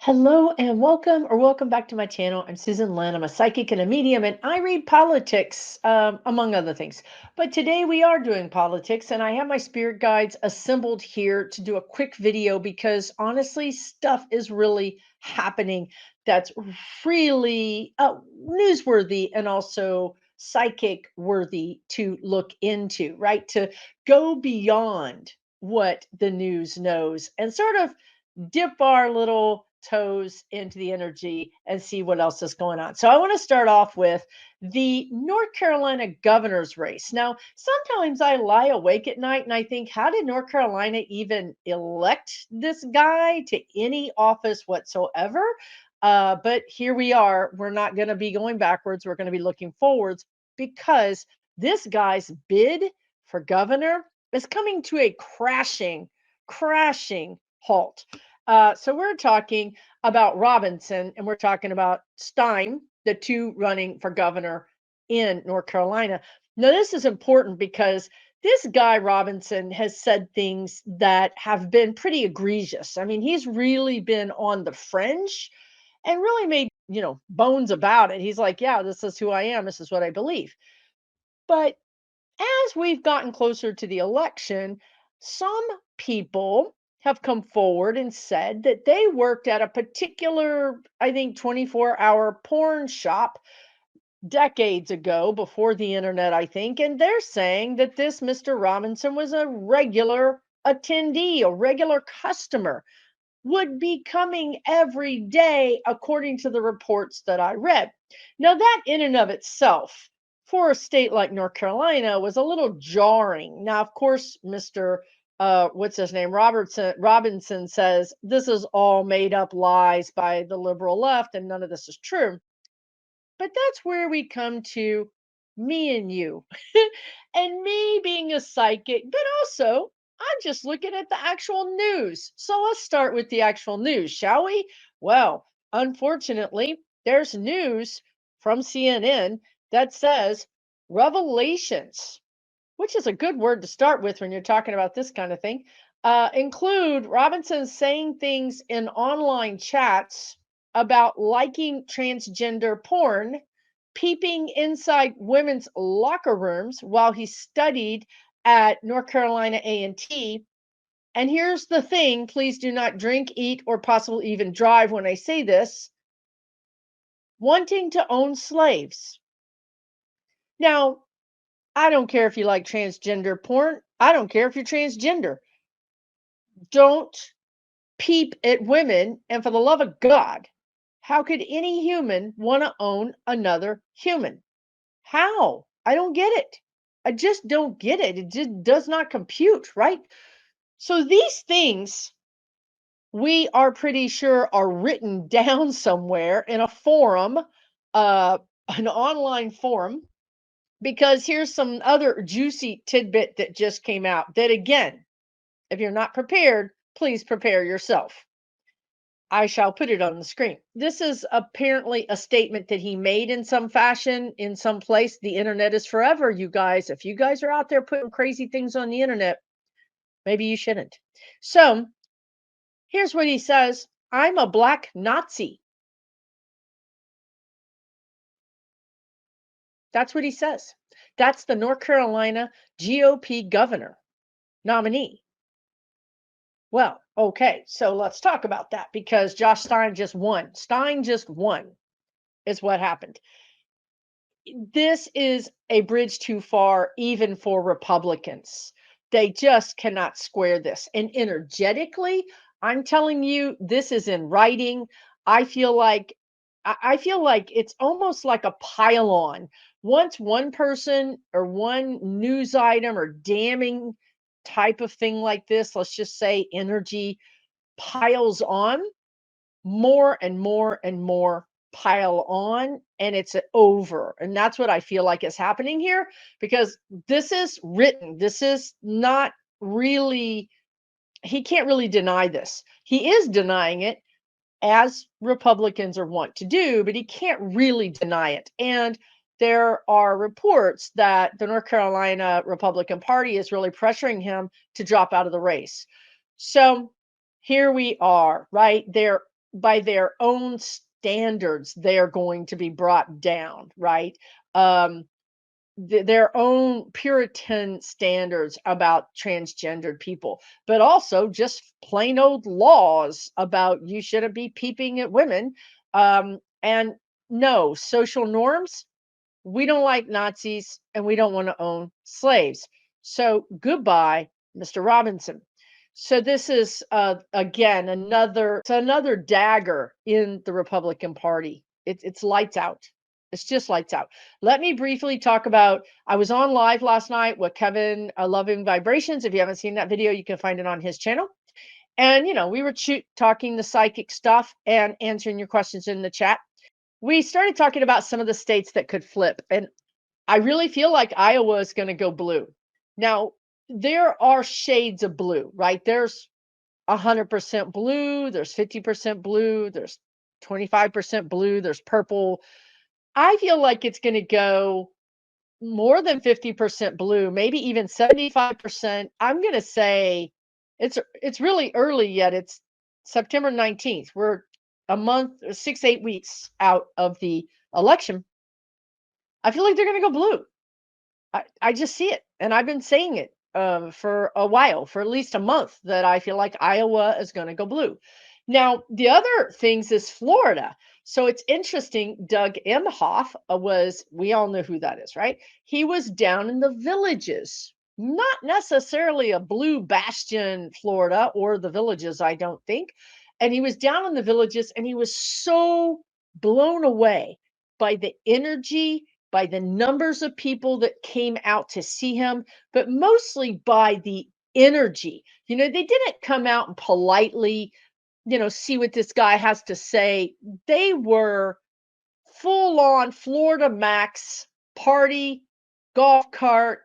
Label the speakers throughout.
Speaker 1: Hello and welcome back to my channel. I'm Susan Lynn. I'm a psychic and a medium, and I read politics, among other things. But today we are doing politics, and I have my spirit guides assembled here to do a quick video because honestly, stuff is really happening that's really newsworthy and also psychic worthy to look into, right? To go beyond what the news knows and sort of dip our little toes into the energy and see what else is going on. So I want to start off with the North Carolina governor's race. Now, sometimes I lie awake at night and I think, how did North Carolina even elect this guy to any office whatsoever? But here we are. We're not going to be going backwards. We're going to be looking forwards because this guy's bid for governor is coming to a crashing halt. So we're talking about Robinson and we're talking about Stein, the two running for governor in North Carolina. Now, this is important because this guy Robinson has said things that have been pretty egregious. I mean, he's really been on the fringe and really made, bones about it. He's like, yeah, this is who I am. This is what I believe. But as we've gotten closer to the election, some people have come forward and said that they worked at a particular, I think, 24-hour porn shop decades ago before the internet, I think. And they're saying that this Mr. Robinson was a regular attendee, a regular customer, would be coming every day, according to the reports that I read. Now, that in and of itself, for a state like North Carolina, was a little jarring. Now, of course, Mr. What's his name? Robinson says this is all made up lies by the liberal left and none of this is true. But that's where we come to me and you, and me being a psychic, but also I'm just looking at the actual news. So let's start with the actual news, shall we? Well, unfortunately, there's news from CNN that says revelations, which is a good word to start with when you're talking about this kind of thing, include Robinson saying things in online chats about liking transgender porn, peeping inside women's locker rooms while he studied at North Carolina A&T. And here's the thing, please do not drink, eat, or possibly even drive when I say this, wanting to own slaves. Now, I don't care if you like transgender porn. I don't care if you're transgender. Don't peep at women. And for the love of God, how could any human want to own another human? How? I don't get it. I just don't get it. It just does not compute, right? So these things we are pretty sure are written down somewhere in a forum, uh, an online forum, because here's some other juicy tidbit that just came out that, again, if you're not prepared, please prepare yourself. I shall put it on the screen. This is apparently a statement that he made in some fashion, in some place. The internet is forever, you guys. If you guys are out there putting crazy things on the internet, maybe you shouldn't. So here's what he says: I'm a black Nazi. That's what he says. That's the North Carolina GOP governor nominee. Well, okay, so let's talk about that because Josh Stein just won. Stein just won, is what happened. This is a bridge too far, even for Republicans. They just cannot square this. And energetically, I'm telling you, this is in writing. I feel like I feel like it's almost like a pile-on. Once one person or one news item or damning type of thing like this, let's just say energy piles on, more and more and more pile on, and it's over. And that's what I feel like is happening here because this is written. This is not really, he can't really deny this. He is denying it as Republicans are wont to do, but he can't really deny it. And there are reports that the North Carolina Republican Party is really pressuring him to drop out of the race. So here we are, right? They're by their own standards, they are going to be brought down, right? Um, their own Puritan standards about transgendered people, but also just plain old laws about you shouldn't be peeping at women. And no, social norms, we don't like Nazis and we don't want to own slaves. So goodbye, Mr. Robinson. So this is again another dagger in the Republican Party. It's lights out. It's just lights out. Let me briefly talk about. I was on live last night with Kevin Loving Vibrations. If you haven't seen that video, you can find it on his channel. And we were talking the psychic stuff and answering your questions in the chat. We started talking about some of the states that could flip, and I really feel like Iowa is going to go blue. Now, there are shades of blue, right? There's 100% blue, there's 50% blue, there's 25% blue, there's purple. I feel like it's going to go more than 50% blue, maybe even 75%. I'm going to say it's really early yet. It's September 19th. We're a month, 6, 8 weeks out of the election. I feel like they're going to go blue. I just see it. And I've been saying it for a while, for at least a month, that I feel like Iowa is going to go blue. Now, the other things is Florida. So it's interesting. Doug Emhoff we all know who that is, right? He was down in the villages, not necessarily a blue bastion, Florida, or the villages, I don't think. And he was down in the villages and he was so blown away by the energy, by the numbers of people that came out to see him, but mostly by the energy. They didn't come out and politely, see what this guy has to say. They were full on Florida Max party, golf cart,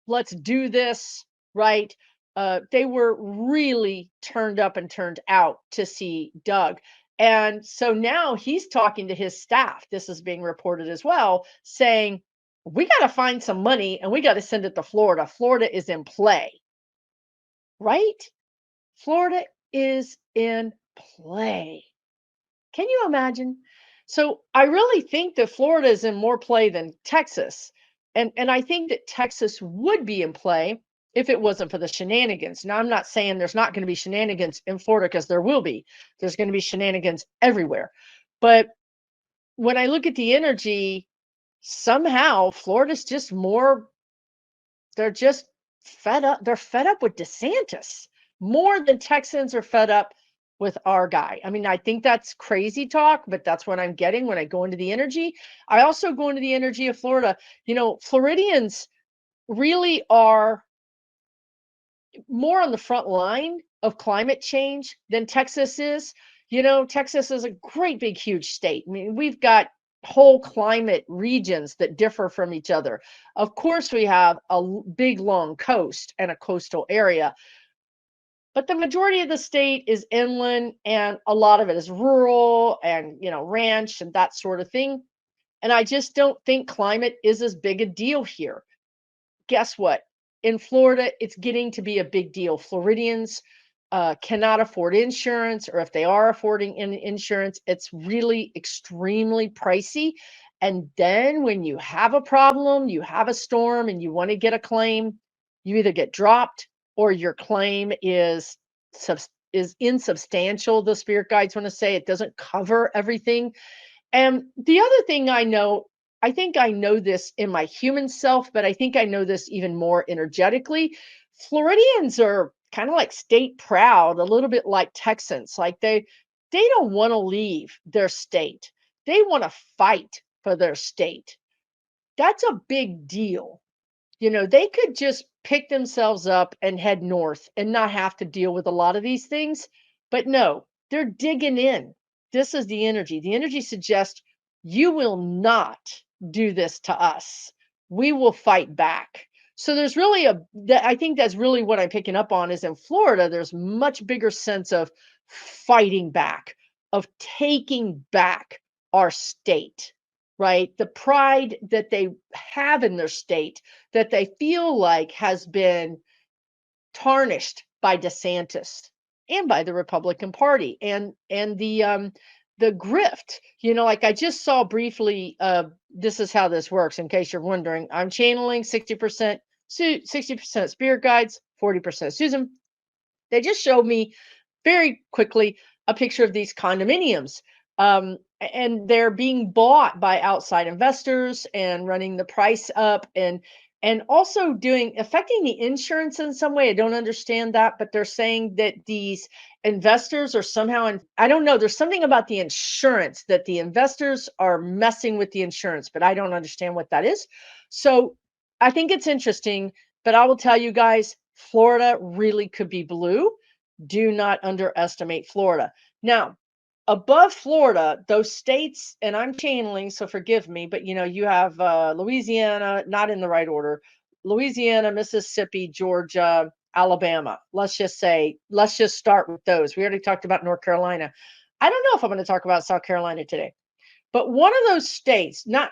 Speaker 1: let's do this, right? They were really turned up and turned out to see Doug. And so now he's talking to his staff. This is being reported as well, saying, we got to find some money and we got to send it to Florida. Florida is in play, right? Florida is in play. Can you imagine? So I really think that Florida is in more play than Texas. And I think that Texas would be in play if it wasn't for the shenanigans. Now, I'm not saying there's not going to be shenanigans in Florida, because there will be. There's going to be shenanigans everywhere. But when I look at the energy, somehow Florida's just more, they're just fed up. They're fed up with DeSantis more than Texans are fed up with our guy. I mean, I think that's crazy talk, but that's what I'm getting when I go into the energy. I also go into the energy of Florida. Floridians really are more on the front line of climate change than Texas is. Texas is a great, big, huge state. I mean, we've got whole climate regions that differ from each other. Of course, we have a big, long coast and a coastal area, but the majority of the state is inland and a lot of it is rural and, ranch and that sort of thing. And I just don't think climate is as big a deal here. Guess what? In Florida, it's getting to be a big deal. Floridians cannot afford insurance, or if they are affording insurance, it's really extremely pricey. And then when you have a problem, you have a storm, and you want to get a claim, you either get dropped or your claim is insubstantial. The spirit guides want to say it doesn't cover everything. And the other thing I think I know this in my human self, but I think I know this even more energetically. Floridians are kind of like state proud, a little bit like Texans. Like they don't want to leave their state. They want to fight for their state. That's a big deal. They could just pick themselves up and head north and not have to deal with a lot of these things. But no, they're digging in. This is the energy. The energy suggests you will not do this to us. We will fight back. So there's really I think that's really what I'm picking up on is in Florida, there's much bigger sense of fighting back, of taking back our state, right? The pride that they have in their state that they feel like has been tarnished by DeSantis. and by the Republican Party and the grift. Like I just saw briefly, this is how this works in case you're wondering. I'm channeling 60%, 60% spirit guides, 40% Susan. They just showed me very quickly a picture of these condominiums. And they're being bought by outside investors and running the price up and also affecting the insurance in some way. I don't understand that, but they're saying that these investors are somehow I don't know, there's something about the insurance that the investors are messing with the insurance, but I don't understand what that is. So I think it's interesting, but I will tell you guys, Florida really could be blue. Do not underestimate Florida. Now, above Florida, those states, and I'm channeling, so forgive me, but you have Louisiana, not in the right order. Louisiana, Mississippi, Georgia, Alabama. Let's just start with those. We already talked about North Carolina. I don't know if I'm going to talk about South Carolina today, but one of those states, not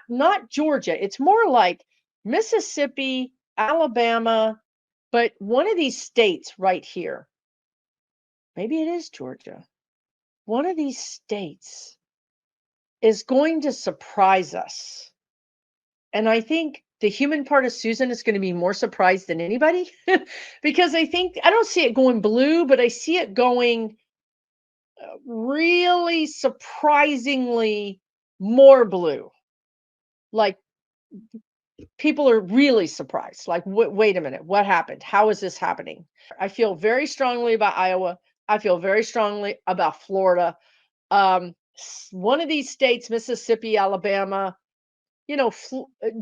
Speaker 1: Georgia, it's more like Mississippi, Alabama, but one of these states right here. Maybe it is Georgia. One of these states is going to surprise us. And I think the human part of Susan is going to be more surprised than anybody because I don't see it going blue, but I see it going really surprisingly more blue. Like people are really surprised. Like, wait a minute, what happened? How is this happening? I feel very strongly about Iowa. I feel very strongly about Florida. One of these states, Mississippi, Alabama,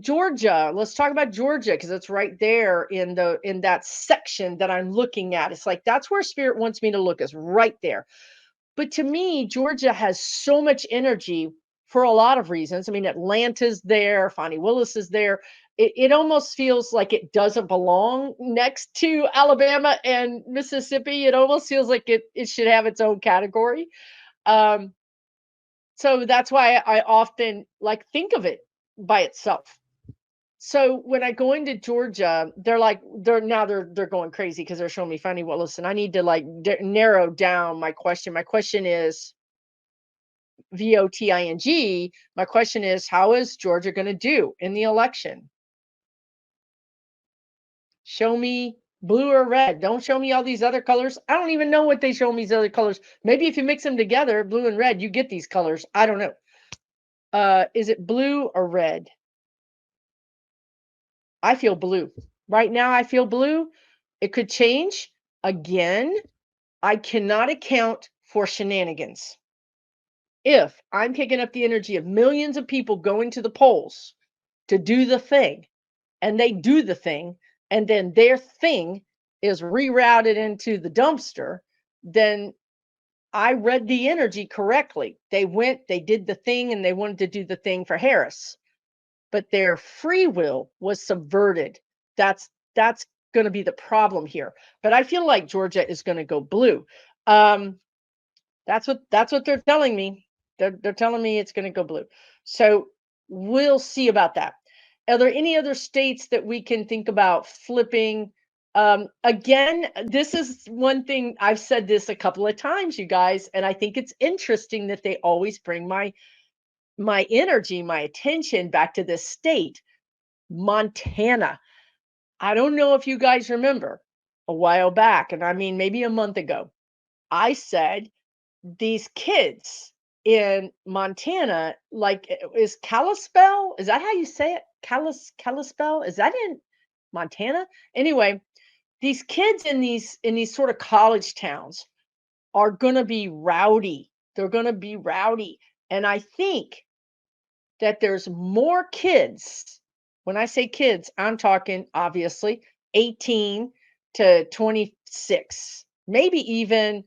Speaker 1: Georgia. Let's talk about Georgia because it's right there in that section that I'm looking at. It's like that's where Spirit wants me to look, is right there. But to me, Georgia has so much energy for a lot of reasons. I mean, Atlanta's there, Fonnie Willis is there. It almost feels like it doesn't belong next to Alabama and Mississippi. It almost feels like it should have its own category. So that's why I often think of it by itself. So when I go into Georgia, they're going crazy because they're showing me Fonnie Willis, and I need to narrow down my question. My question is VOTING. My question is, how is Georgia going to do in the election? Show me blue or red. Don't show me all these other colors. I don't even know what they show me these other colors. Maybe if you mix them together, blue and red, you get these colors. I don't know. Is it blue or red? I feel blue. Right now, I feel blue. It could change. Again, I cannot account for shenanigans. If I'm picking up the energy of millions of people going to the polls to do the thing, and they do the thing, and then their thing is rerouted into the dumpster, then I read the energy correctly. They did the thing, and they wanted to do the thing for Harris. But their free will was subverted. That's going to be the problem here. But I feel like Georgia is going to go blue. That's what they're telling me. They're telling me it's going to go blue. So we'll see about that. Are there any other states that we can think about flipping? Again, this is one thing, I've said this a couple of times, you guys, and I think it's interesting that they always bring my energy, my attention back to this state, Montana. I don't know if you guys remember a while back, and I mean maybe a month ago, I said these kids in Montana, is Kalispell? Is that how you say it? Kalispell? Is that in Montana? Anyway, these kids in these sort of college towns are gonna be rowdy. They're gonna be rowdy. And I think that there's more kids. When I say kids, I'm talking obviously 18 to 26, maybe even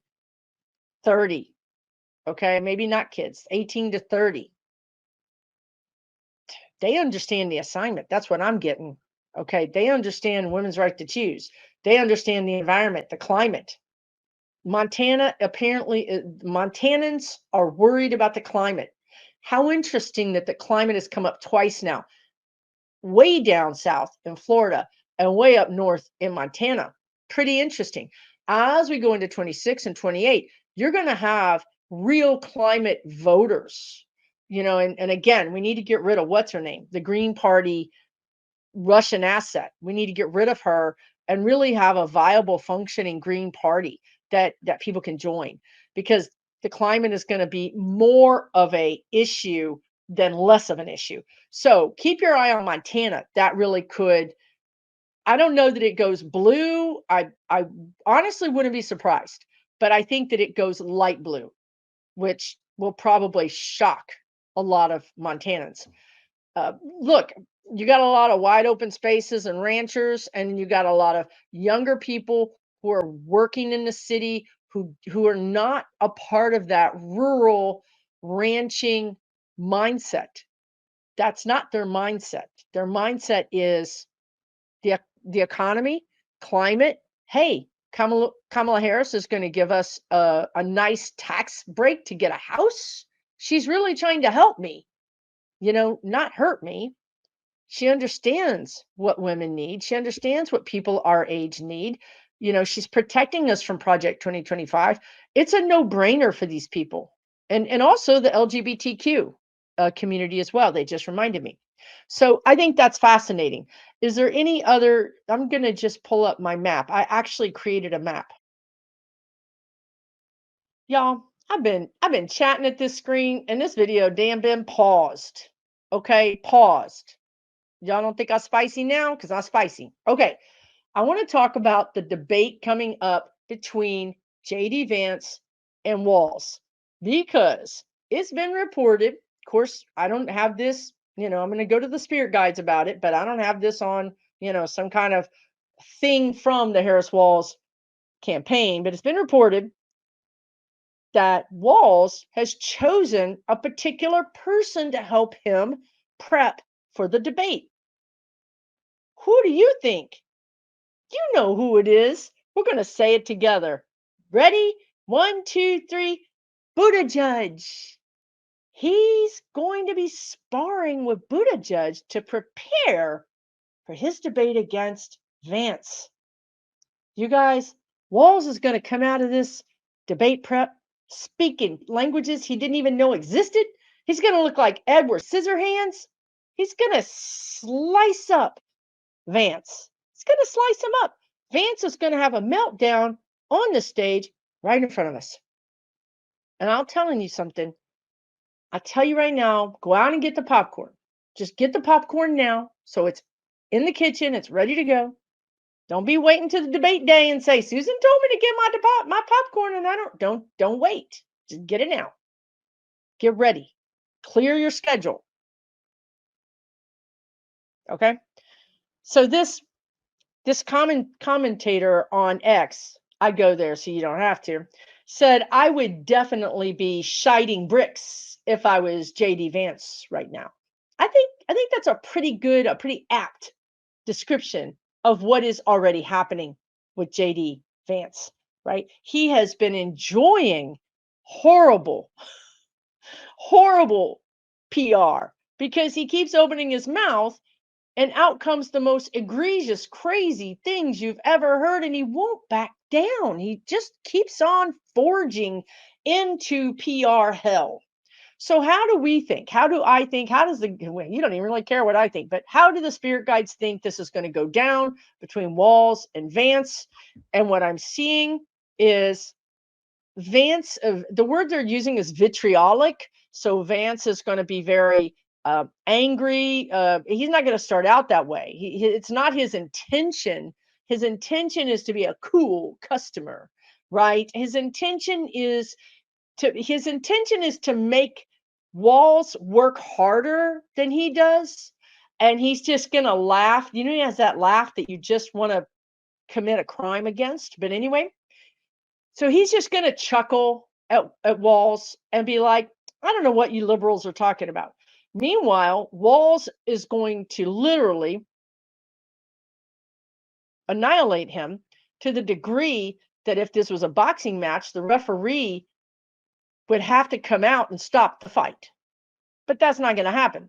Speaker 1: 30. Okay, maybe not kids, 18 to 30. They understand the assignment. That's what I'm getting. Okay, they understand women's right to choose. They understand the environment, the climate. Montana, apparently, Montanans are worried about the climate. How interesting that the climate has come up twice now, way down south in Florida and way up north in Montana. Pretty interesting. As we go into 26 and 28, you're going to have real climate voters, and again, we need to get rid of what's her name, the Green Party Russian asset. We need to get rid of her and really have a viable, functioning Green Party that people can join, because the climate is going to be more of a issue than less of an issue. So keep your eye on Montana. That really could. I don't know that it goes blue. I honestly wouldn't be surprised, but I think that it goes light blue, which will probably shock a lot of Montanans. Look, you got a lot of wide open spaces and ranchers, and you got a lot of younger people who are working in the city who are not a part of that rural ranching mindset. That's not their mindset. Their mindset is the economy, climate. Hey, Kamala Harris is going to give us a nice tax break to get a house. She's really trying to help me, not hurt me. She understands what women need. She understands what people our age need. She's protecting us from Project 2025. It's a no-brainer for these people. And also the LGBTQ community as well. They just reminded me. So I think that's fascinating. Is there any other? I'm going to just pull up my map. I actually created a map. Y'all, I've been chatting at this screen, and this video damn been paused. Okay, paused. Y'all don't think I'm spicy now? Because I'm spicy. Okay. I want to talk about the debate coming up between JD Vance and Walz, because it's been reported. Of course, I don't have this, I'm going to go to the spirit guides about it, but I don't have this on, some kind of thing from the Harris Walz campaign. But it's been reported that Walz has chosen a particular person to help him prep for the debate. Who do you think? You know who it is. We're going to say it together. Ready? 1, 2, 3. Buttigieg. He's going to be sparring with Buttigieg to prepare for his debate against Vance. You guys, Walz is going to come out of this debate prep speaking languages he didn't even know existed. He's going to look like Edward Scissorhands. He's going to slice up Vance. He's going to slice him up. Vance is going to have a meltdown on the stage right in front of us. And I'm telling you something. I tell you right now, go out and get the popcorn. Just get the popcorn now, so it's in the kitchen. It's ready to go. Don't be waiting to the debate day and say, Susan told me to get my popcorn, and I don't wait. Just get it now. Get ready. Clear your schedule. Okay? So this commentator on X, I go there so you don't have to, said I would definitely be shiting bricks if I was JD Vance right now. I think that's a pretty apt description of what is already happening with JD Vance, right? He has been enjoying horrible PR because he keeps opening his mouth and out comes the most egregious, crazy things you've ever heard, and he won't back down. He just keeps on forging into PR hell. So how do we think? How do I think? How does you don't even really care what I think, but how do the spirit guides think this is going to go down between Walz and Vance? And what I'm seeing is Vance, the word they're using is vitriolic. So Vance is going to be very angry. He's not going to start out that way. It's not his intention. His intention is to be a cool customer, right? His intention is to make Walz work harder than he does. And he's just going to laugh. He has that laugh that you just want to commit a crime against. But anyway, so he's just going to chuckle at Walz and be like, I don't know what you liberals are talking about. Meanwhile, Walz is going to literally annihilate him to the degree that if this was a boxing match, the referee would have to come out and stop the fight. But that's not going to happen.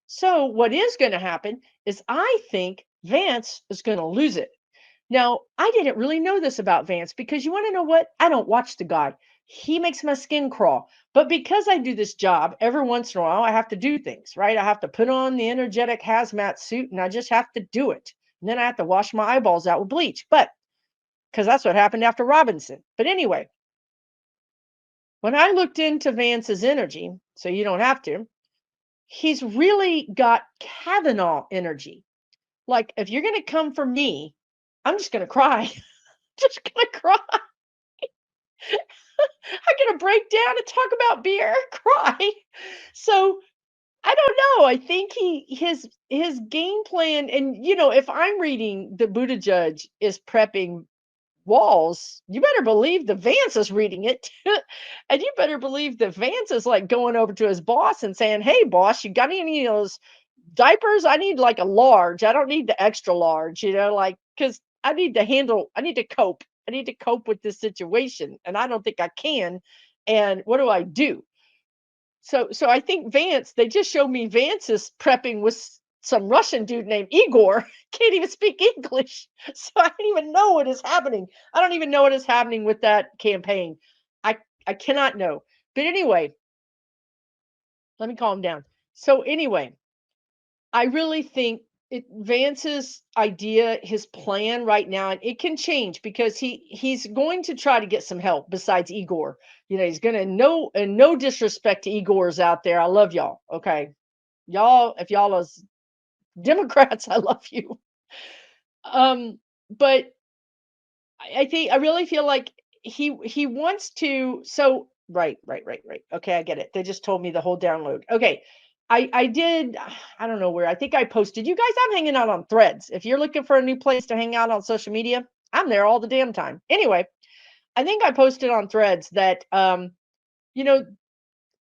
Speaker 1: So what is going to happen is I think Vance is going to lose it. Now, I didn't really know this about Vance because you want to know what? I don't watch the guy. He makes my skin crawl. But because I do this job, every once in a while, I have to do things, right? I have to put on the energetic hazmat suit and I just have to do it. And then I have to wash my eyeballs out with bleach. But because that's what happened after Robinson. But anyway, when I looked into Vance's energy, so you don't have to, he's really got Kavanaugh energy. Like, if you're going to come for me, I'm just going to cry. Just going to cry. I'm going to break down and talk about beer, cry. So I don't know. I think his game plan, and if I'm reading the Buddha Judge is prepping Walz, you better believe the Vance is reading it. And you better believe that Vance is like going over to his boss and saying, "Hey boss, you got any of those diapers? I need like a large. I don't need the extra large, like, because I need to cope. I need to cope with this situation. And I don't think I can. And what do I do?" So I think Vance, they just showed me Vance is prepping with some Russian dude named Igor. Can't even speak English. So I don't even know what is happening. I don't even know what is happening with that campaign. I I cannot know. But anyway, let me calm down. So anyway, I really think Vance's idea, his plan right now, and it can change because he's going to try to get some help besides Igor. He's gonna no and no disrespect to Igor's out there. I love y'all. Okay. Y'all, if y'all as Democrats, I love you. But I think I really feel like he wants to. So right. Okay, I get it. They just told me the whole download. Okay. I did, I don't know where. I think I posted. You guys, I'm hanging out on Threads. If you're looking for a new place to hang out on social media, I'm there all the damn time. Anyway, I think I posted on Threads that you know,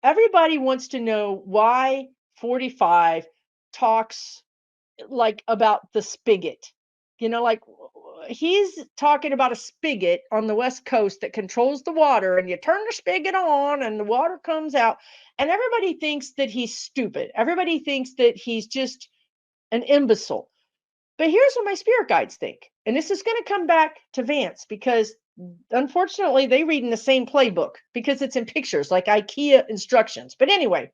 Speaker 1: everybody wants to know why 45 talks like about the spigot. Like he's talking about a spigot on the West Coast that controls the water, and you turn the spigot on and the water comes out. And everybody thinks that he's stupid. Everybody thinks that he's just an imbecile. But here's what my spirit guides think. And this is going to come back to Vance because unfortunately they read in the same playbook because it's in pictures like IKEA instructions. But anyway,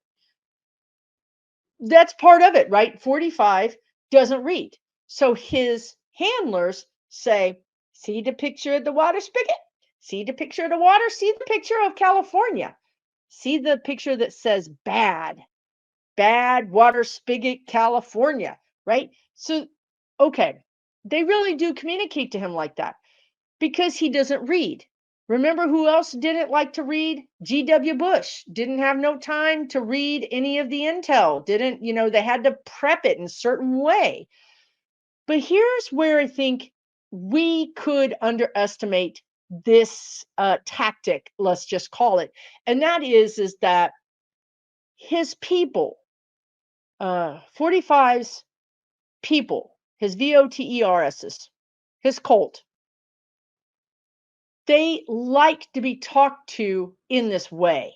Speaker 1: that's part of it, right? 45 doesn't read. So his handlers say, "See the picture of the water spigot? See the picture of the water? See the picture of California? See the picture that says bad water spigot, California," right? So, okay, they really do communicate to him like that because he doesn't read. Remember who else didn't like to read? G.W. Bush didn't have no time to read any of the intel. Didn't, they had to prep it in a certain way. But here's where I think we could underestimate this tactic, let's just call it. And that is that his people, 45's people, his VOTERSs, his cult, they like to be talked to in this way.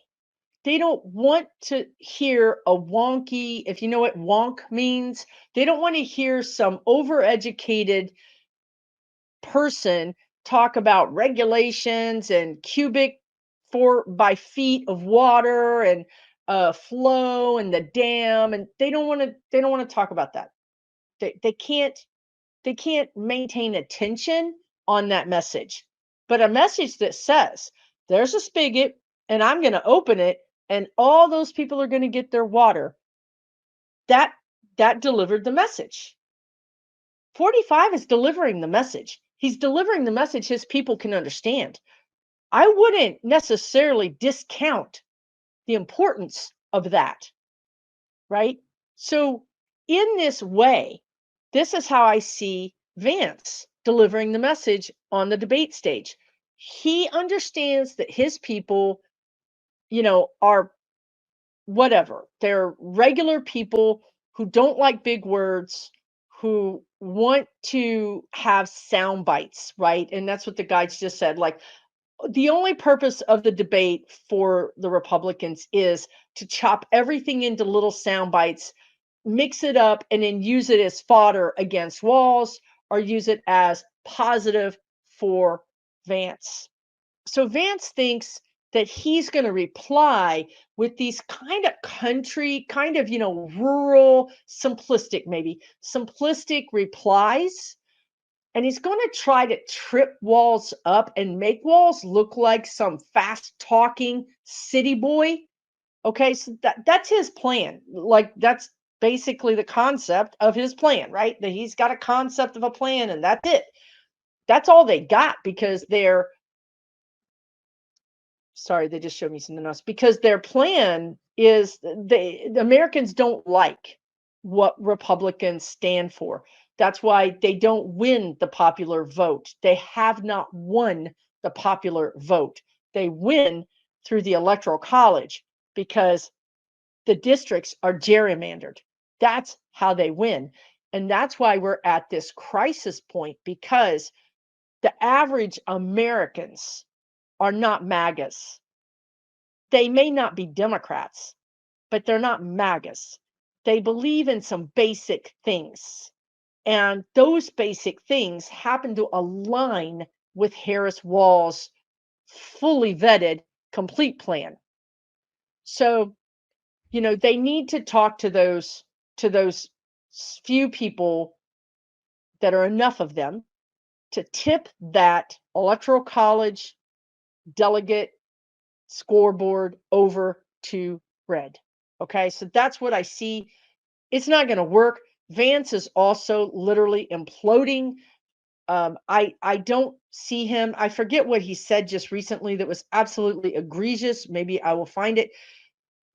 Speaker 1: They don't want to hear a wonky, if you know what wonk means, they don't want to hear some overeducated person talk about regulations and cubic four by feet of water and flow and the dam, and they don't want to talk about that. They can't maintain attention on that message. But a message that says there's a spigot and I'm going to open it and all those people are going to get their water, that that delivered the message. 45 is delivering the message. He's delivering the message his people can understand. I wouldn't necessarily discount the importance of that, right? So, in this way, this is how I see Vance delivering the message on the debate stage. He understands that his people, are whatever. They're regular people who don't like big words, who want to have sound bites, right? And that's what the guides just said. Like, the only purpose of the debate for the Republicans is to chop everything into little sound bites, mix it up, and then use it as fodder against Walz or use it as positive for Vance. So Vance thinks that he's going to reply with these kind of country, kind of, rural, simplistic, maybe simplistic replies. And he's going to try to trip Walz up and make Walz look like some fast talking city boy. Okay, so that's his plan. Like that's basically the concept of his plan, right? That he's got a concept of a plan and that's it. That's all they got because they're sorry, they just showed me something else. Because their plan is the Americans don't like what Republicans stand for. That's why they don't win the popular vote. They have not won the popular vote. They win through the Electoral College because the districts are gerrymandered. That's how they win. And that's why we're at this crisis point because the average Americans are not MAGAs. They may not be Democrats, but they're not MAGAs. They believe in some basic things. And those basic things happen to align with Harris Walz's fully vetted, complete plan. So, they need to talk to those few people that are enough of them to tip that electoral college delegate scoreboard over to red. Okay, so that's what I see. It's not going to work. Vance is also literally imploding. I don't see him. I forget what he said just recently that was absolutely egregious. Maybe I will find it.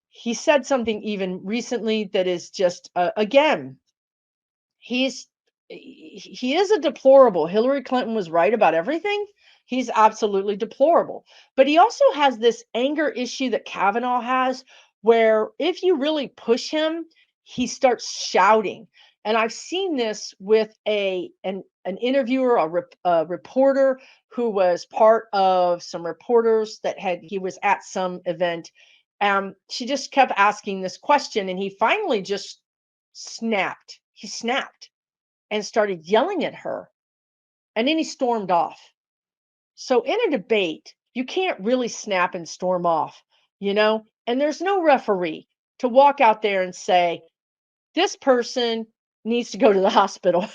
Speaker 1: He said something even recently that is just again, he's he is a deplorable. Hillary Clinton was right about everything. He's absolutely deplorable. But he also has this anger issue that Kavanaugh has, where if you really push him, he starts shouting. And I've seen this with an interviewer, a reporter who was part of some reporters that he was at some event. She just kept asking this question, and he finally just snapped. He snapped and started yelling at her, and then he stormed off. So in a debate, you can't really snap and storm off, and there's no referee to walk out there and say, this person needs to go to the hospital.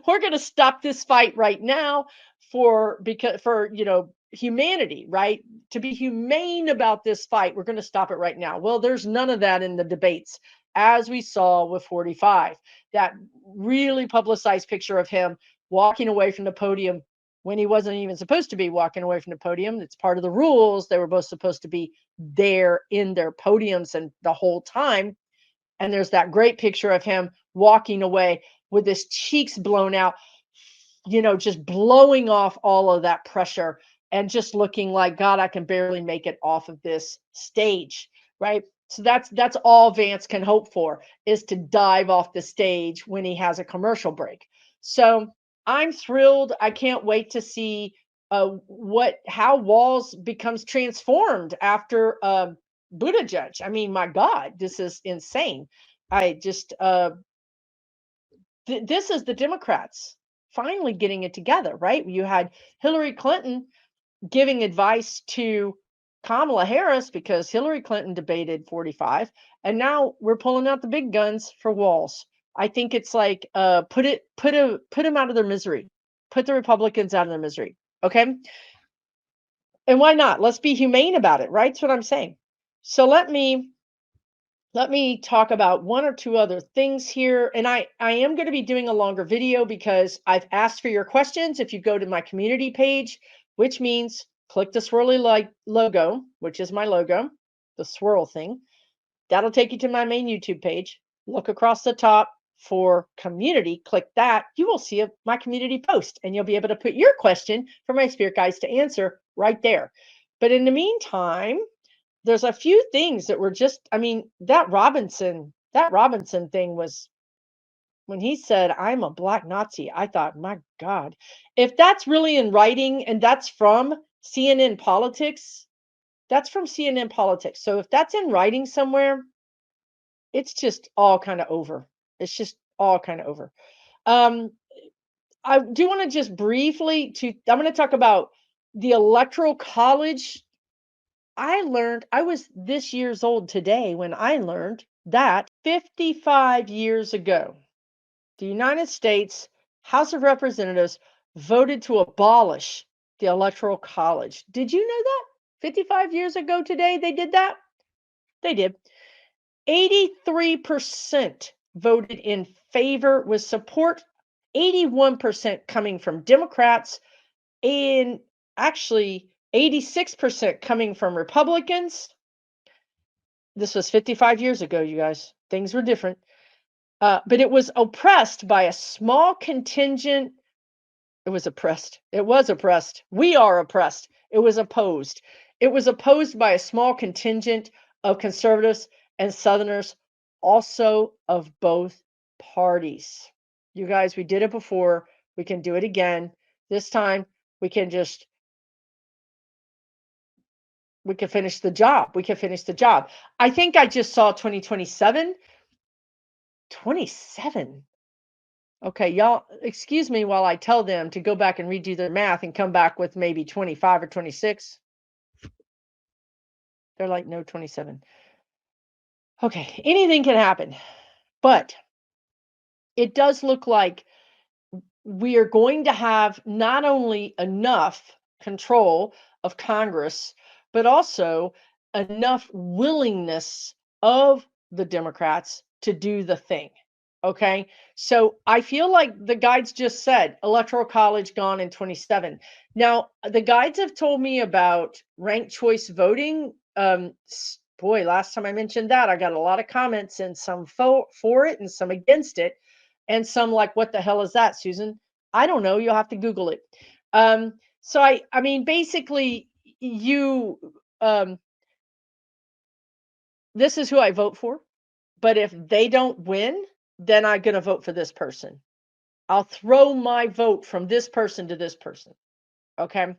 Speaker 1: We're going to stop this fight right now for humanity, right? To be humane about this fight, we're going to stop it right now. Well, there's none of that in the debates, as we saw with 45. That really publicized picture of him walking away from the podium when he wasn't even supposed to be walking away from the podium. It's part of the rules. They were both supposed to be there in their podiums and the whole time. And there's that great picture of him walking away with his cheeks blown out, just blowing off all of that pressure and just looking like, God, I can barely make it off of this stage, right? So that's all Vance can hope for, is to dive off the stage when he has a commercial break. So I'm thrilled. I can't wait to see how Walz becomes transformed after Buttigieg. I mean, my God, this is insane. I just this is the Democrats finally getting it together, right? You had Hillary Clinton giving advice to Kamala Harris because Hillary Clinton debated 45, and now we're pulling out the big guns for Walz. I think it's like put them out of their misery. Put the Republicans out of their misery. Okay? And why not? Let's be humane about it, right? That's what I'm saying. So let me talk about one or two other things here. And I am going to be doing a longer video because I've asked for your questions. If you go to my community page, which means click the swirly logo, which is my logo, the swirl thing, that'll take you to my main YouTube page. Look across the top for community, click that. You will see my community post, and you'll be able to put your question for my spirit guides to answer right there. But in the meantime, there's a few things that were just, that Robinson thing was, when he said, I'm a black Nazi, I thought, my God, if that's really in writing and that's from CNN Politics, that's from CNN Politics. So if that's in writing somewhere, it's just all kind of over. It's just all kind of over. Um, I do want to just briefly I'm going to talk about the Electoral College. I was this years old today when I learned that 55 years ago, the United States House of Representatives voted to abolish the Electoral College. Did you know that? 55 years ago today, they did that? They did. 83% voted in favor with support, 81% coming from Democrats, and actually 86% coming from Republicans. This was 55 years ago, you guys. Things were different. But it was oppressed by a small contingent. It was oppressed. It was oppressed. We are oppressed. It was opposed. It was opposed by a small contingent of conservatives and Southerners, also of both parties. You guys, we did it before. We can do it again. This time, we can finish the job. We can finish the job. I think I just saw 2027. 27. Okay, y'all, excuse me while I tell them to go back and redo their math and come back with maybe 25 or 26. They're like, no, 27. Okay, anything can happen. But it does look like we are going to have not only enough control of Congress, but also enough willingness of the Democrats to do the thing. Okay. So I feel like the guides just said Electoral College gone in 27. Now, the guides have told me about ranked choice voting. Boy, last time I mentioned that, I got a lot of comments and some for it and some against it. And some like, what the hell is that, Susan? I don't know. You'll have to Google it. So I mean, basically, this is who I vote for. But if they don't win, then I'm going to vote for this person. I'll throw my vote from this person to this person. Okay.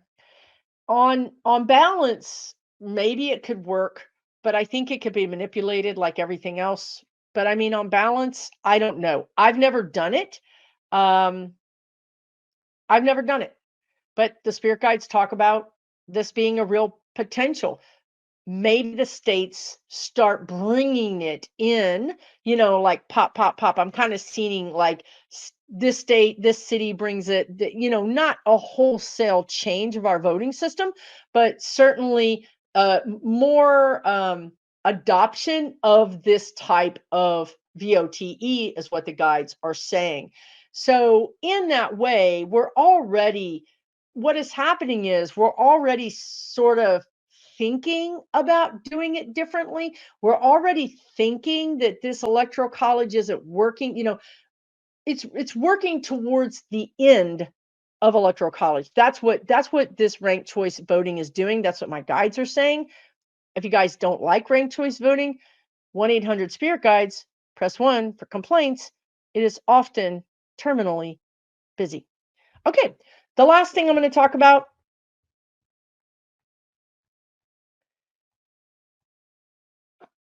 Speaker 1: On balance, maybe it could work, but I think it could be manipulated like everything else. But I mean, on balance, I don't know. I've never done it. Um, I've never done it, but the spirit guides talk about this being a real potential. Maybe the states start bringing it in, like pop, pop, pop. I'm kind of seeing like this state, this city brings it, not a wholesale change of our voting system, but certainly more adoption of this type of VOTE is what the guides are saying. So in that way, what is happening is we're already sort of thinking about doing it differently. We're already thinking that this electoral college isn't working. It's working towards the end of electoral college. That's what this ranked choice voting is doing. That's what my guides are saying. If you guys don't like ranked choice voting, 1-800 Spirit Guides, press 1 for complaints. It is often terminally busy. Okay, the last thing I'm going to talk about.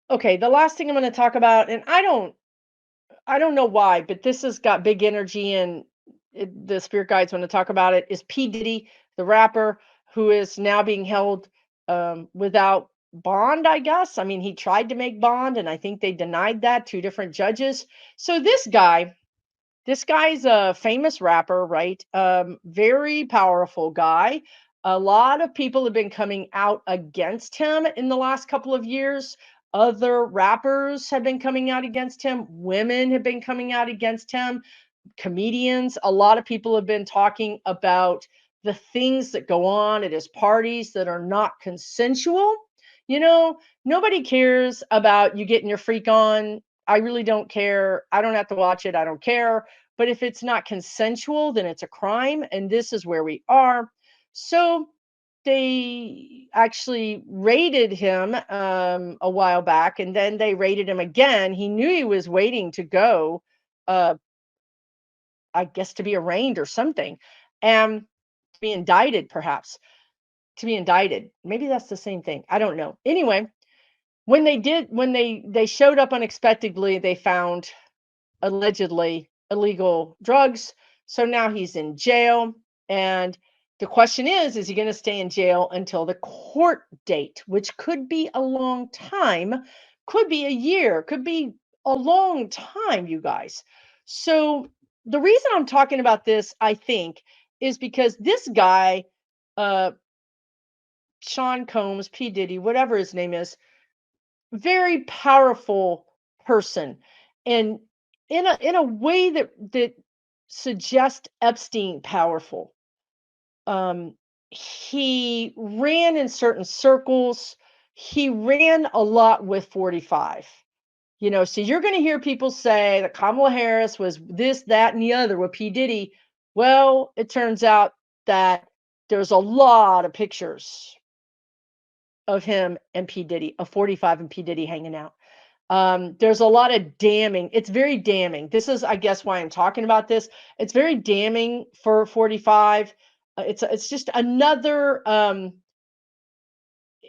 Speaker 1: Okay, the last thing I'm going to talk about, and I don't know why, but this has got big energy, and the spirit guides want to talk about it, is P. Diddy, the rapper, who is now being held without bond, I guess. I mean, he tried to make bond, and I think they denied that, 2 different judges. So this guy's a famous rapper, right? Very powerful guy. A lot of people have been coming out against him in the last couple of years. Other rappers have been coming out against him. Women have been coming out against him. Comedians. A lot of people have been talking about the things that go on at his parties that are not consensual. Nobody cares about you getting your freak on. I really don't care. I don't have to watch it. I don't care. But if it's not consensual, then it's a crime. And this is where we are. So they actually raided him a while back, and then they raided him again. He knew he was waiting to go, I guess, to be arraigned or something, and to be indicted, perhaps. To be indicted. Maybe that's the same thing. I don't know. Anyway, when they showed up unexpectedly, they found allegedly illegal drugs. So now he's in jail. And the question is he going to stay in jail until the court date, which could be a long time, could be a year, could be a long time, you guys. So the reason I'm talking about this, I think, is because this guy, uh, Sean Combs, P. Diddy, whatever his name is, very powerful person, and in a way that suggests Epstein powerful. He ran in certain circles. He ran a lot with 45. So you're going to hear people say that Kamala Harris was this, that, and the other with P. Diddy. Well, it turns out that there's a lot of pictures of him and P. Diddy, of 45 and P. Diddy hanging out. There's a lot of damning. It's very damning. This is, I guess, why I'm talking about this. It's very damning for 45. It's just another. Not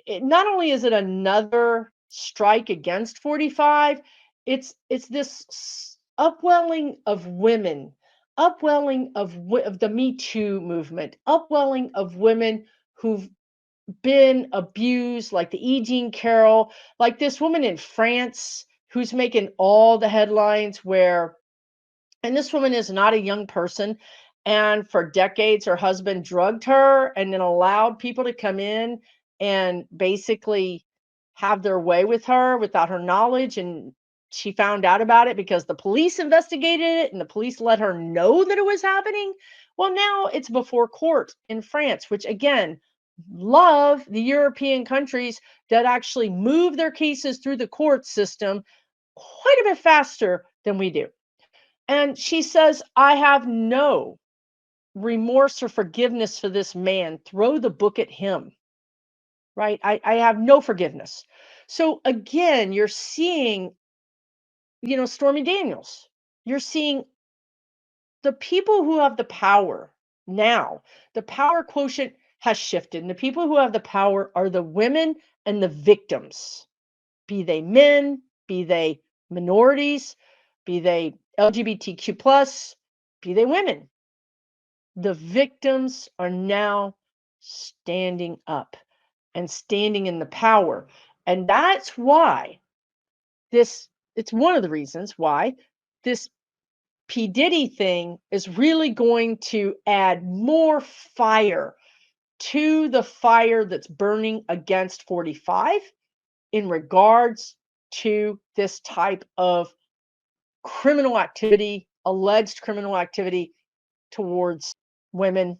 Speaker 1: only is it another strike against 45, it's this upwelling of women, upwelling of the Me Too movement, upwelling of women who've been abused, like the E. Jean Carroll, like this woman in France who's making all the headlines and this woman is not a young person. And for decades, her husband drugged her and then allowed people to come in and basically have their way with her without her knowledge. And she found out about it because the police investigated it and the police let her know that it was happening. Well, now it's before court in France, which again, love the European countries that actually move their cases through the court system quite a bit faster than we do. And she says, I have no remorse or forgiveness for this man. Throw the book at him, right? I have no forgiveness. So again, you're seeing, Stormy Daniels. You're seeing the people who have the power now. The power quotient has shifted. And the people who have the power are the women and the victims, be they men, be they minorities, be they LGBTQ plus, be they women. The victims are now standing up and standing in the power. And that's why it's one of the reasons why this P. Diddy thing is really going to add more fire to the fire that's burning against 45 in regards to this type of criminal activity, alleged criminal activity towards women,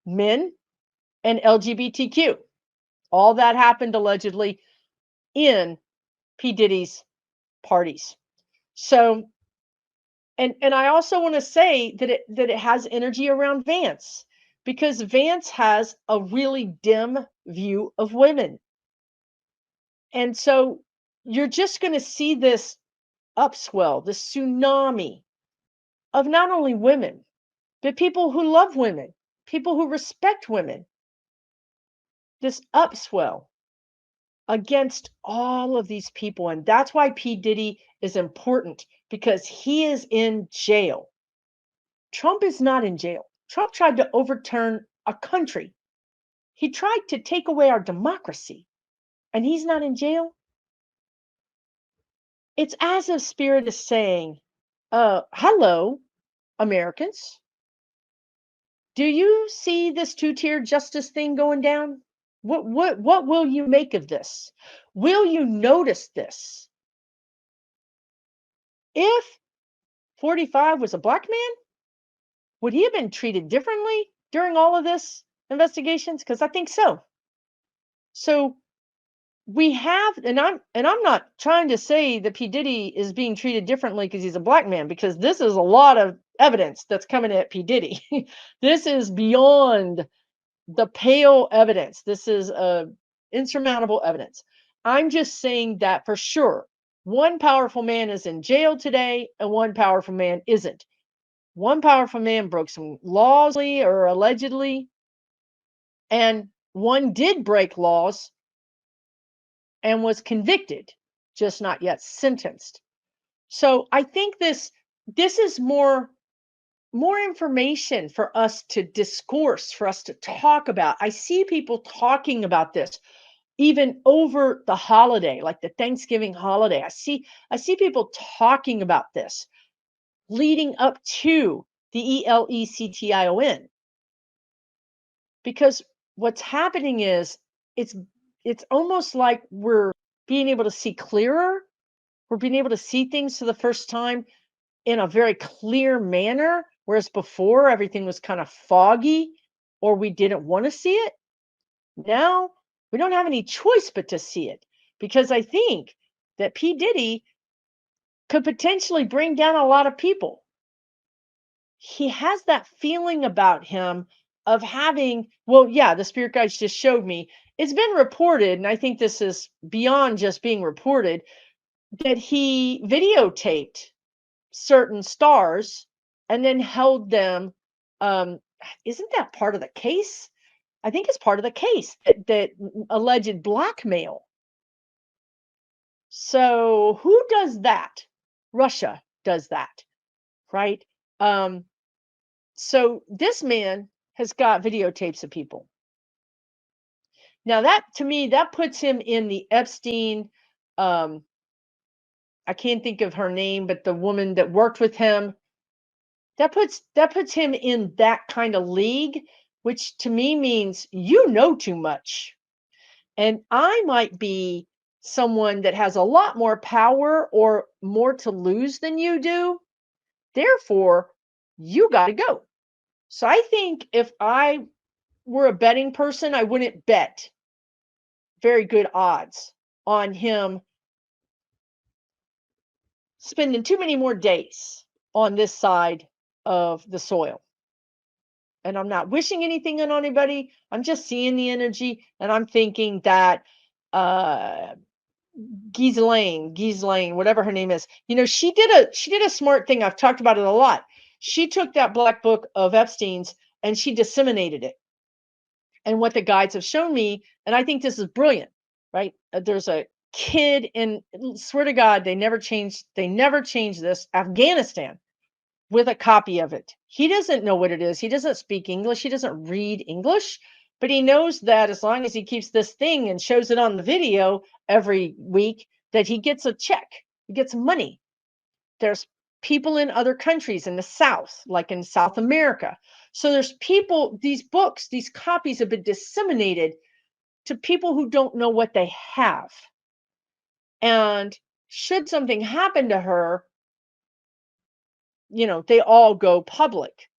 Speaker 1: men, and LGBTQ. All that happened allegedly in P. Diddy's parties. So, and I also want to say that it has energy around Vance, because Vance has a really dim view of women. And so you're just going to see this upswell, this tsunami of not only women, but people who love women, people who respect women, this upswell against all of these people. And that's why P. Diddy is important, because he is in jail. Trump is not in jail. Trump tried to overturn a country. He tried to take away our democracy, and he's not in jail. It's as if Spirit is saying, hello, Americans. Do you see this two-tier justice thing going down? What will you make of this? Will you notice this? If 45 was a black man, would he have been treated differently during all of this investigations? Because I think so. So we have, and I'm not trying to say that P. Diddy is being treated differently because he's a black man, because this is a lot of evidence that's coming at P. Diddy. This is beyond the pale evidence. This is insurmountable evidence. I'm just saying that for sure, one powerful man is in jail today and one powerful man isn't. One powerful man broke some laws or allegedly, and one did break laws and was convicted, just not yet sentenced. So I think this is more more information for us to discourse, for us to talk about. I see people talking about this even over the holiday, like the Thanksgiving holiday. I see people talking about this leading up to the Electron, because what's happening is it's it's almost like we're being able to see clearer. We're being able to see things for the first time in a very clear manner, whereas before everything was kind of foggy or we didn't want to see it. Now we don't have any choice but to see it, because I think that P. Diddy could potentially bring down a lot of people. He has that feeling about him of having, well, yeah, the spirit guides just showed me. It's been reported, and I think this is beyond just being reported, that he videotaped certain stars and then held them. Um, isn't that part of the case? I think it's part of the case, that alleged blackmail. So who does that? Russia does that, right? Um, so this man has got videotapes of people. Now that, to me, that puts him in the Epstein. Um, I can't think of her name, but the woman that worked with him, that puts him in that kind of league, which to me means you know too much. And I might be someone that has a lot more power or more to lose than you do. Therefore, you got to go. So I think if I were a betting person, I wouldn't bet very good odds on him spending too many more days on this side of the soil. And I'm not wishing anything on anybody. I'm just seeing the energy, and I'm thinking that uh Ghislaine, whatever her name is, she did a smart thing. I've talked about it a lot. She took that black book of Epstein's and she disseminated it. And what the guides have shown me, and I think this is brilliant, right? There's a kid in, swear to God, they never changed this, Afghanistan, with a copy of it. He doesn't know what it is. He doesn't speak English. He doesn't read English, but he knows that as long as he keeps this thing and shows it on the video every week, that he gets a check, he gets money. There's people in other countries in the South, like in South America. So there's people, these books, these copies have been disseminated to people who don't know what they have. And should something happen to her, they all go public.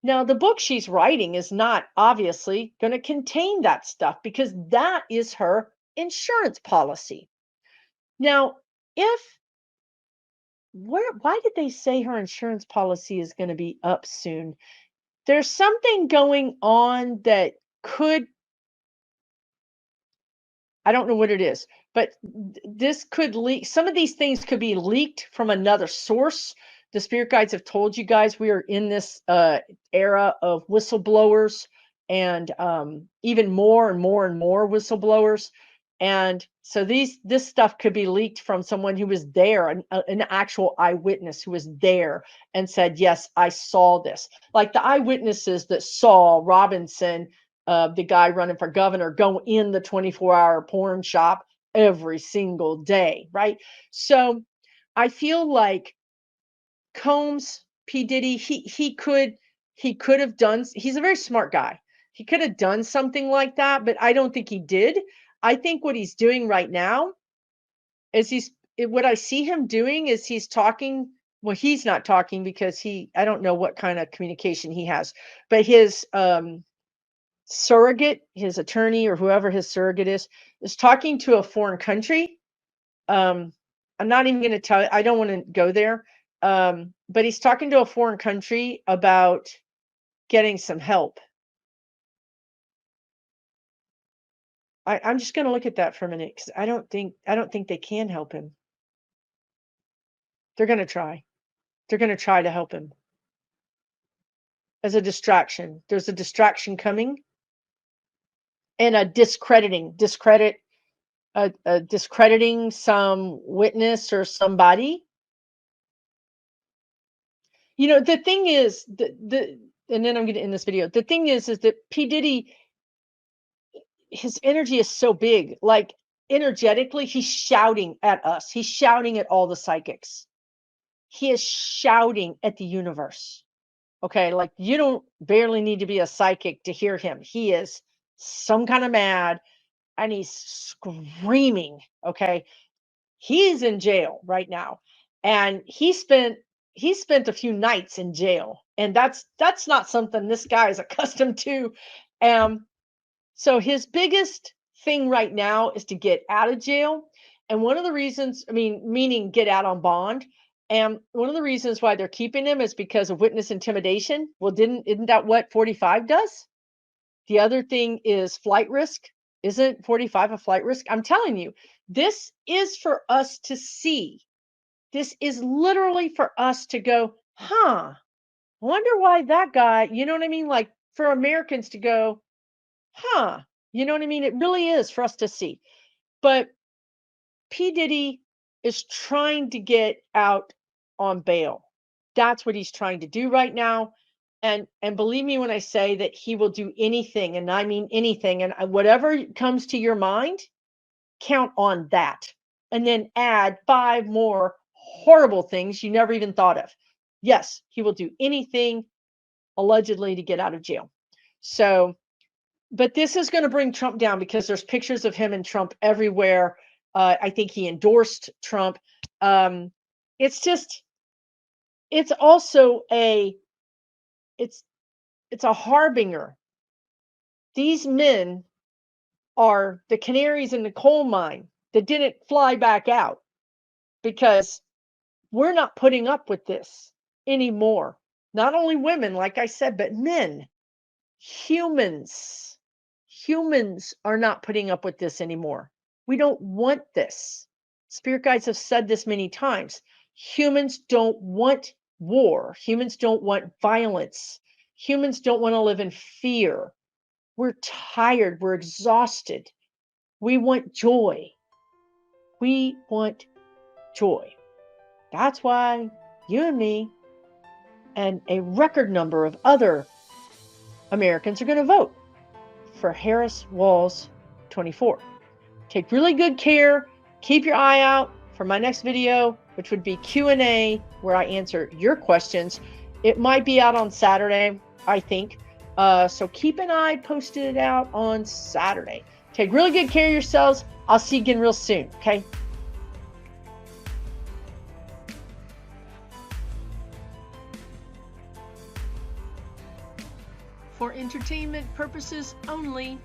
Speaker 1: Now, the book she's writing is not obviously going to contain that stuff, because that is her insurance policy. Now, why did they say her insurance policy is going to be up soon? There's something going on that could, I don't know what it is, but this could leak. Some of these things could be leaked from another source. The spirit guides have told you guys we are in this era of whistleblowers, and even more and more and more whistleblowers. And so this stuff could be leaked from someone who was there, an actual eyewitness who was there and said, yes, I saw this. Like the eyewitnesses that saw Robinson, the guy running for governor, go in the 24-hour porn shop every single day, right? So I feel like Combs, P. Diddy, he could have done, he's a very smart guy. He could have done something like that, but I don't think he did. I think what he's doing right now is what I see him doing is he's talking. Well, he's not talking because I don't know what kind of communication he has, but his surrogate, his attorney, or whoever his surrogate is talking to a foreign country. I'm not even going to tell you, I don't want to go there. But he's talking to a foreign country about getting some help. I'm just going to look at that for a minute, because I don't think they can help him. They're going to try. They're going to try to help him as a distraction. There's a distraction coming, and a discrediting some witness or somebody. You know, the thing is, and then I'm going to end this video. The thing is that P. Diddy, his energy is so big. Like energetically, he's shouting at us. He's shouting at all the psychics. He is shouting at the universe. Okay, like you don't barely need to be a psychic to hear him. He is some kind of mad and he's screaming. Okay, he's in jail right now, and he spent a few nights in jail, and that's not something this guy is accustomed to. Um, so his biggest thing right now is to get out of jail. And one of the reasons, I mean, meaning get out on bond. And one of the reasons why they're keeping him is because of witness intimidation. Well, isn't that what 45 does? The other thing is flight risk. Isn't 45 a flight risk? I'm telling you, this is for us to see. This is literally for us to go, huh, wonder why that guy, you know what I mean? Like for Americans to go, huh, you know what I mean? It really is for us to see. But P. Diddy is trying to get out on bail. That's what he's trying to do right now. And believe me when I say that he will do anything, and I mean anything, and whatever comes to your mind, count on that. And then add 5 more horrible things you never even thought of. Yes, he will do anything allegedly to get out of jail. So, but this is going to bring Trump down because there's pictures of him and Trump everywhere. I think he endorsed Trump. It's just, it's also it's a harbinger. These men are the canaries in the coal mine that didn't fly back out, because we're not putting up with this anymore. Not only women, like I said, but men, humans. Humans are not putting up with this anymore. We don't want this. Spirit guides have said this many times. Humans don't want war. Humans don't want violence. Humans don't want to live in fear. We're tired. We're exhausted. We want joy. We want joy. That's why you and me and a record number of other Americans are going to vote for Harris Walz 24. Take really good care. Keep your eye out for my next video, which would be Q&A, where I answer your questions. It might be out on Saturday, I think. So keep an eye, posted it out on Saturday. Take really good care of yourselves. I'll see you again real soon, okay? For entertainment purposes only,